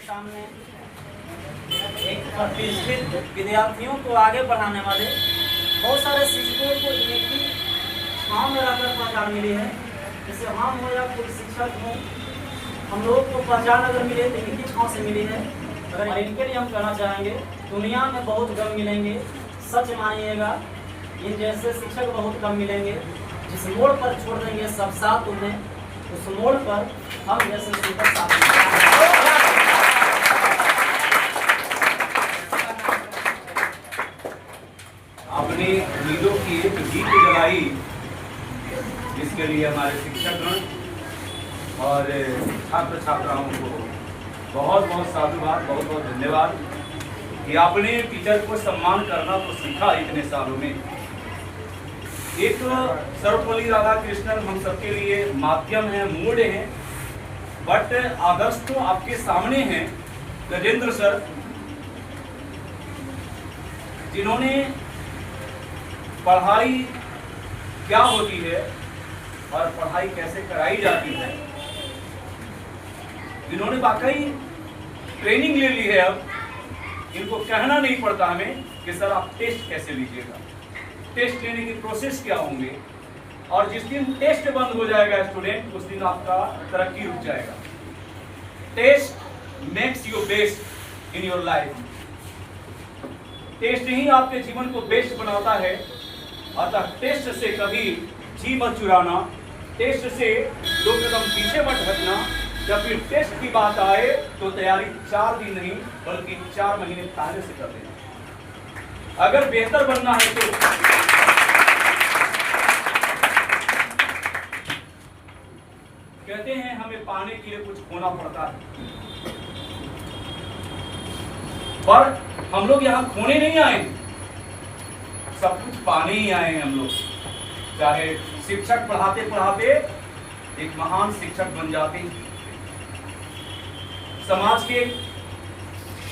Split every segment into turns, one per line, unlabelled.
सामने एक प्रतिष्ठित विद्यार्थियों को आगे बढ़ाने वाले बहुत सारे शिक्षकों को इनकी छाँव में रहकर पहचान मिली है। जैसे हम हो या कोई शिक्षक हो, हम लोग को पहचान अगर मिले तो इनकी छाँव से मिली है। अगर इनके लिए हम कहना चाहेंगे, दुनिया में बहुत कम मिलेंगे, सच मानिएगा। इन जैसे शिक्षक बहुत कम मिलेंगे। जिस मोड़ पर छोड़ देंगे सब साथ उन्हें, उस मोड़ पर हम जैसे शिक्षक साथ।
अपनी उम्मीदों की एक दीप जलाई, जिसके लिए हमारे शिक्षकगण और छात्र छात्राओं को बहुत बहुत साधुवाद, बहुत बहुत धन्यवाद कि आपने टीचर को सम्मान करना तो सीखा इतने सालों में। एक सर्वपल्ली राधाकृष्णन हम सबके लिए माध्यम है, मूड है, बट आदर्श तो आपके सामने हैं। गजेंद्र सर, जिन्होंने पढ़ाई क्या होती है और पढ़ाई कैसे कराई जाती है, जिन्होंने वाकई ट्रेनिंग ले ली है। अब इनको कहना नहीं पड़ता हमें कि सर आप टेस्ट कैसे लीजिएगा, टेस्ट लेने की प्रोसेस क्या होंगे, और जिस दिन टेस्ट बंद हो जाएगा स्टूडेंट, उस दिन आपका तरक्की रुक जाएगा। Test makes you best in your life. Test ही आपके जीवन को बेस्ट बनाता है। अतः टेस्ट से कभी जी मत चुराना, टेस्ट से दो कदम पीछे मत हटना। जब फिर टेस्ट की बात आए तो तैयारी 4 दिन नहीं बल्कि 4 महीने पहले से कर देना। अगर बेहतर बनना है तो कहते हैं हमें पाने के लिए कुछ खोना पड़ता है, पर हम लोग यहाँ खोने नहीं आए, सब कुछ पाने ही आए हैं हम लोग। चाहे शिक्षक पढ़ाते पढ़ाते एक महान शिक्षक बन जाते हैं, समाज के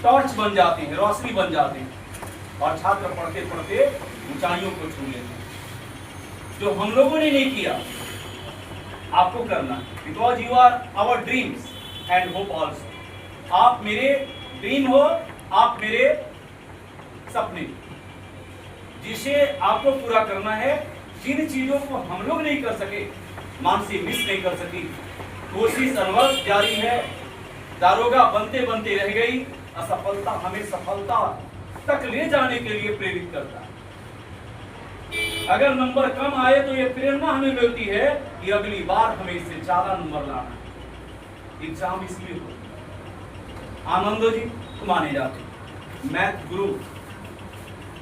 टॉर्च बन जाते हैं, रोशनी बन जाते हैं, और छात्र पढ़ते पढ़ते ऊंचाइयों को छू लेते हैं। जो हम लोगों ने नहीं किया, आपको करना, because you are our dreams and hope also. आप मेरे ड्रीम हो, आप मेरे सपने, जिसे आपको पूरा करना है। जिन चीजों को हम लोग नहीं कर सके, मानसी मिस नहीं कर सकी, कोशिश अनवरत जारी है। दारोगा बनते बनते रह गई, असफलता हमें सफलता तक ले जाने के लिए प्रेरित करता है। अगर नंबर कम आए तो ये प्रेरणा हमें मिलती है कि अगली बार हमें इससे ज्यादा नंबर लाना है। एग्जाम इसलिए हो। आनंदो जी माने जाते मैथ गुरु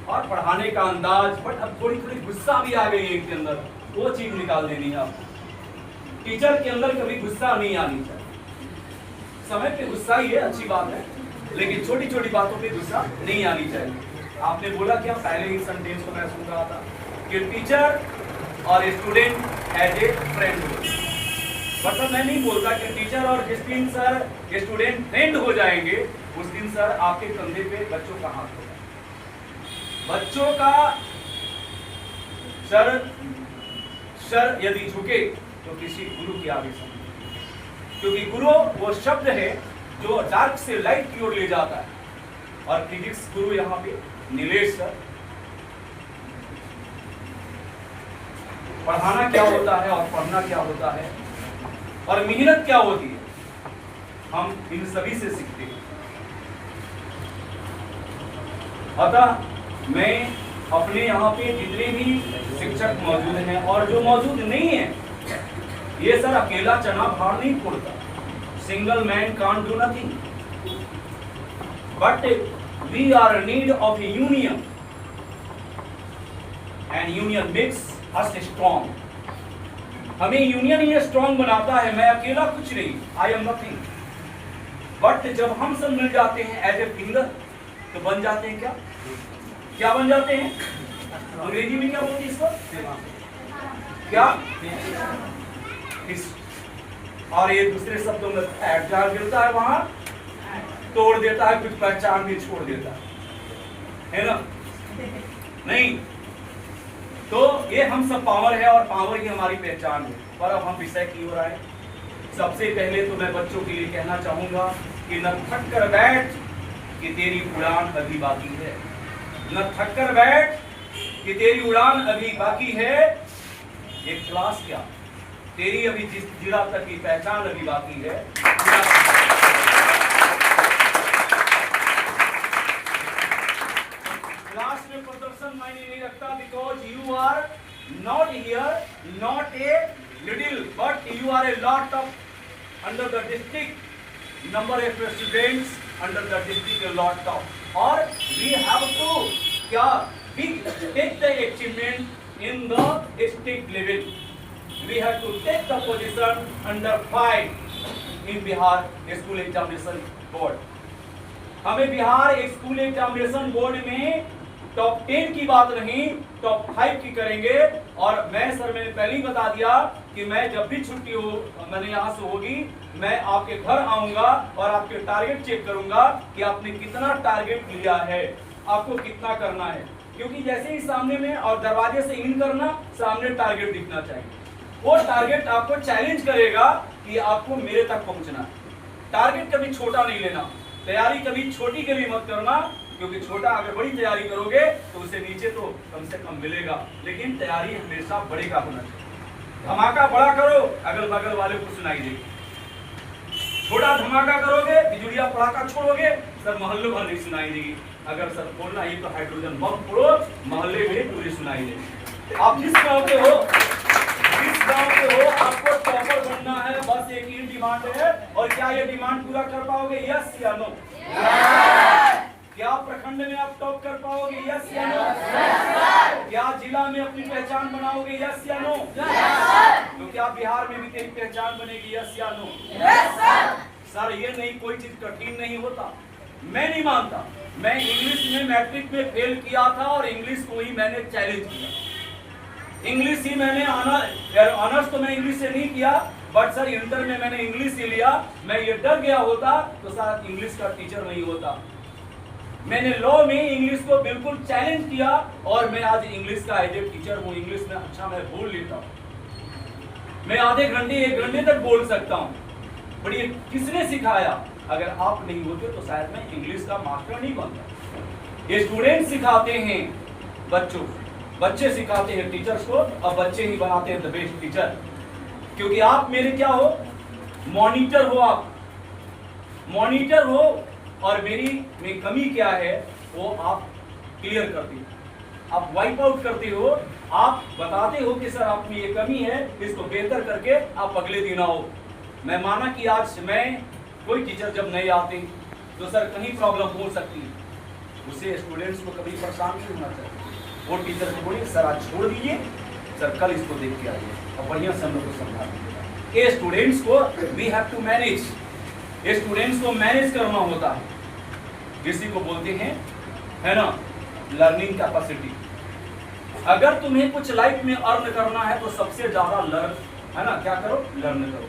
और पढ़ाने का अंदाज, बट अब थोड़ी थोड़ी गुस्सा भी आ गई है इनके अंदर, वो चीज निकाल देनी है आपको। टीचर के अंदर कभी गुस्सा नहीं आनी चाहिए। समय पे गुस्सा ही है, अच्छी बात है, लेकिन छोटी छोटी बातों पे गुस्सा नहीं आनी चाहिए। आपने बोला क्या, पहले ही सेंटेंस को मैं सुन रहा था कि टीचर और स्टूडेंट एज ए फ्रेंड। मतलब मैं नहीं बोलता कि टीचर और जिस दिन सर स्टूडेंट फ्रेंड हो जाएंगे, उस दिन सर आपके कंधे पे बच्चों का हाथ होगा। बच्चों का सर यदि झुके तो किसी गुरु की आगे समझे, क्योंकि गुरु वो शब्द है जो डार्क से लाइट की ओर ले जाता है। और फिजिक्स गुरु यहाँ पे नीलेश सर। पढ़ाना क्या होता है और पढ़ना क्या होता है और मेहनत क्या होती है, हम इन सभी से सीखते हैं। अतः मैं अपने यहाँ पे जितने भी शिक्षक मौजूद हैं और जो मौजूद नहीं है, ये सर अकेला चना भाड़ नहीं फोड़ता। Single man can't do nothing, but we are need of a union and union makes us strong. हमें यूनियन ही स्ट्रॉन्ग बनाता है। मैं अकेला कुछ नहीं, आई एम नथिंग। बट जब हम सब मिल जाते हैं एज ए फिंगर तो बन जाते हैं क्या? क्या बन जाते हैं? अंग्रेजी में क्या बोलते हैं इसको? क्या? और ये दूसरे शब्दों में जहां गिरता है वहां तोड़ देता है, कुछ पहचान भी छोड़ देता है ना? नहीं, तो ये हम सब पावर है और पावर ही हमारी पहचान है। पर अब हम विषय की ओर आए। सबसे पहले तो मैं बच्चों के लिए कहना चाहूंगा कि न थक कर बैठ कि तेरी उड़ान अभी बाकी है। न थक कर बैठ कि तेरी उड़ान अभी बाकी है। एक क्लास क्या, तेरी अभी जिस जिला तक की पहचान अभी बाकी है। क्लास में प्रदर्शन मायने नहीं रखता, because you are not here, not a little, but you are a lot of under the district number of students under the district lot of, और वी हैव टू क्या take the achievement in the district level. We have to take the position under 5 in Bihar School Examination Board. हमें Bihar school examination board में top 10 की बात नहीं, top 5 की करेंगे। और मैंने पहले ही बता दिया कि मैं जब भी छुट्टी हो मैंने यहाँ से होगी, मैं आपके घर आऊंगा और आपके टारगेट चेक करूंगा कि आपने कितना टारगेट लिया है, आपको कितना करना है। क्योंकि जैसे ही सामने में और दरवाजे से इन करना, सामने टारगेट दिखना चाहिए। वो टारगेट आपको चैलेंज करेगा कि आपको मेरे तक पहुंचना है। टारगेट कभी छोटा नहीं लेना, तैयारी कभी छोटी के लिए मत करना, क्योंकि छोटा अगर बड़ी तैयारी करोगे तो उसे नीचे तो कम से कम मिलेगा, लेकिन तैयारी हमेशा बड़े का होना चाहिए। धमाका बड़ा करो, अगल बगल वाले को सुनाई देगी। छोटा धमाका करोगे, बिजुलिया पड़ाका छोड़ोगे, सर मोहल्ले भर नहीं सुनाई देगी। अगर सर बोलना ही तो हाइड्रोजन बम फोड़ो, मोहल्ले में पूरी सुनाई देगी। आप जिस गाँव के हो, आपको टॉपर बनना है, बस एक ही डिमांड है। और क्या ये डिमांड पूरा कर पाओगे? यस या नो? क्या प्रखंड में आप टॉप कर पाओगे? यस या नो? क्या जिला में अपनी पहचान बनाओगे? यस या नो? तो क्या बिहार में भी तेरी पहचान बनेगी? यस या नो? सर ये नहीं, कोई चीज कठिन नहीं होता। मैं नहीं मानता, मैं इंग्लिश में मैट्रिक में फेल किया था और इंग्लिश को ही मैंने चैलेंज किया। इंग्लिश ही मैंने ऑनर्स तो मैं इंग्लिश से नहीं किया, बट सर इंटर में मैंने इंग्लिश ही लिया। मैं ये डर गया होता तो शायद इंग्लिश का टीचर नहीं होता। मैंने लॉ में इंग्लिश को बिल्कुल चैलेंज किया और मैं आज इंग्लिश का एज ए टीचर हूँ। इंग्लिश में अच्छा मैं बोल लेता हूँ, मैं आधे घंटे 1 घंटे तक बोल सकता हूँ। बट ये किसने सिखाया? अगर आप नहीं होते तो शायद मैं इंग्लिश का मास्टर नहीं बनता। ये स्टूडेंट सिखाते हैं बच्चों, बच्चे सिखाते हैं टीचर्स को, और बच्चे ही बनाते हैं द बेस्ट टीचर। क्योंकि आप मेरे क्या हो? मॉनिटर हो। आप मॉनिटर हो और मेरी में कमी क्या है वो आप क्लियर करते हो, आप वाइप आउट करते हो, आप बताते हो कि सर आप में ये कमी है, इसको बेहतर करके आप अगले दिन आओ। मैं माना कि आज मैं कोई टीचर जब नहीं आते तो सर कहीं प्रॉब्लम हो सकती है, उसे स्टूडेंट्स को कभी परेशान नहीं होना चाहिए। वो टीचर को बोलिए सर आज छोड़ दीजिए, सर कल इसको देख के आइए और बढ़िया से हम लोग को समझा दीजिएगा। ये स्टूडेंट्स को वी हैव टू मैनेज, ये स्टूडेंट्स को मैनेज करना होता है, जिसी को बोलते हैं है ना लर्निंग कैपेसिटी। अगर तुम्हें कुछ लाइफ में अर्न करना है तो सबसे ज्यादा लर्न, है ना, क्या करो? लर्न करो।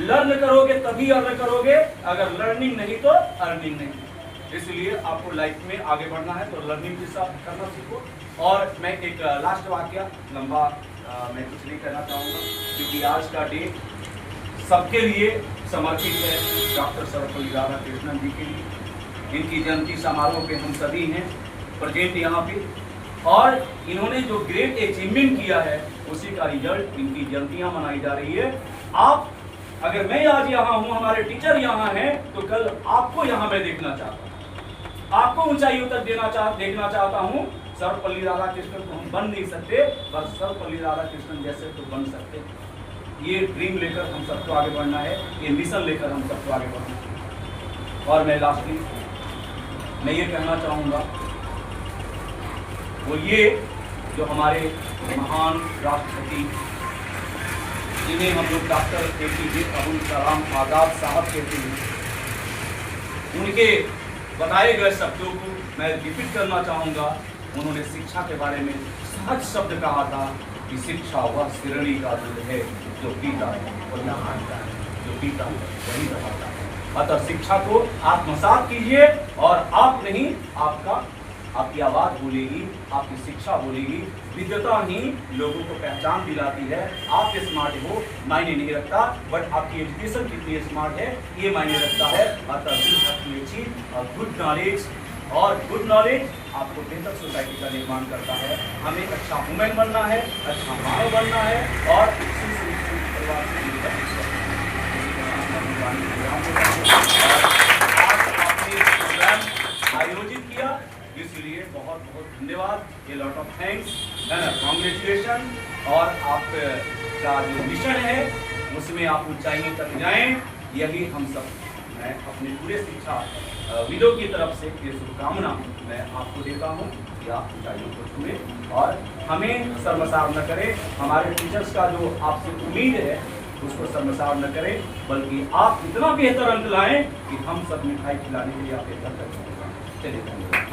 लर्न करोगे तभी अर्न करोगे, अगर लर्निंग नहीं तो अर्निंग नहीं। इसलिए आपको लाइफ में आगे बढ़ना है तो लर्निंग के साथ करना सीखो। और मैं एक लास्ट वाक्य, लंबा मैं कुछ नहीं कहना चाहूँगा क्योंकि आज का डे सबके लिए समर्पित है, डॉक्टर सर्वपल्ली राधाकृष्णन जी के लिए। इनकी जयंती समारोह पे हम सभी हैं प्रेजेंट यहाँ पे, और इन्होंने जो ग्रेट अचीवमेंट किया है उसी का रिजल्ट इनकी जयंतियाँ मनाई जा रही है। आप अगर मैं आज यहाँ हूँ, हमारे टीचर यहाँ हैं, तो कल आपको यहाँ मैं देखना चाहता हूँ, आपको ऊंचाइयों तक देखना चाहता हूँ। सर्वपल्ली राधाकृष्णन तो हम बन नहीं सकते, पर सर्वपल्ली राधाकृष्णन जैसे तो बन सकते। ये ड्रीम लेकर हम सबको आगे बढ़ना है, ये मिशन लेकर हम सबको आगे बढ़ना है। और मैं लास्टली मैं ये कहना चाहूँगा वो ये जो हमारे महान राष्ट्रपति जिन्हें हम लोग डॉक्टर APJ अब्दुल कलाम आज़ाद साहब कहते हैं, उनके बताए गए शब्दों को मैं रिपीट करना चाहूँगा। उन्होंने शिक्षा के बारे में सहज शब्द कहा था कि शिक्षा वह श्रेणी का दूध है जो पीता है और नहाता है, जो पीता है वही नहाता है। अतः शिक्षा को आत्मसात कीजिए और आप नहीं, आपकी आवाज बोलेगी, आपकी शिक्षा बोलेगी। विद्वता ही लोगों को पहचान दिलाती है। आप स्मार्ट हो मायने नहीं रखता, बट आपकी एजुकेशन कितनी स्मार्ट है ये मायने रखता है। अतः और गुड नॉलेज, और गुड नॉलेज आपको बेहतर सोसाइटी का निर्माण करता है। हमें अच्छा वुमेन बनना है, अच्छा मानव बनना है और परिवार से आयोजित किया, इसलिए बहुत बहुत धन्यवाद, ए लॉट ऑफ थैंक्स, कॉन्ग्रेचुलेशन। और आपका जो मिशन है उसमें आप ऊंचाइयों तक जाएं, यही हम सब, मैं अपने पूरे शिक्षा विदों की तरफ से ये शुभकामना मैं आपको देता हूँ कि आप ऊंचाइयों को छुएं और हमें शर्मसार न करें। हमारे टीचर्स का जो आपसे उम्मीद है उसको शर्मसार न करें, बल्कि आप इतना बेहतर अंक लाएं कि हम सब मिठाई खिलाने के लिए आप बेहतर कर। चलिए।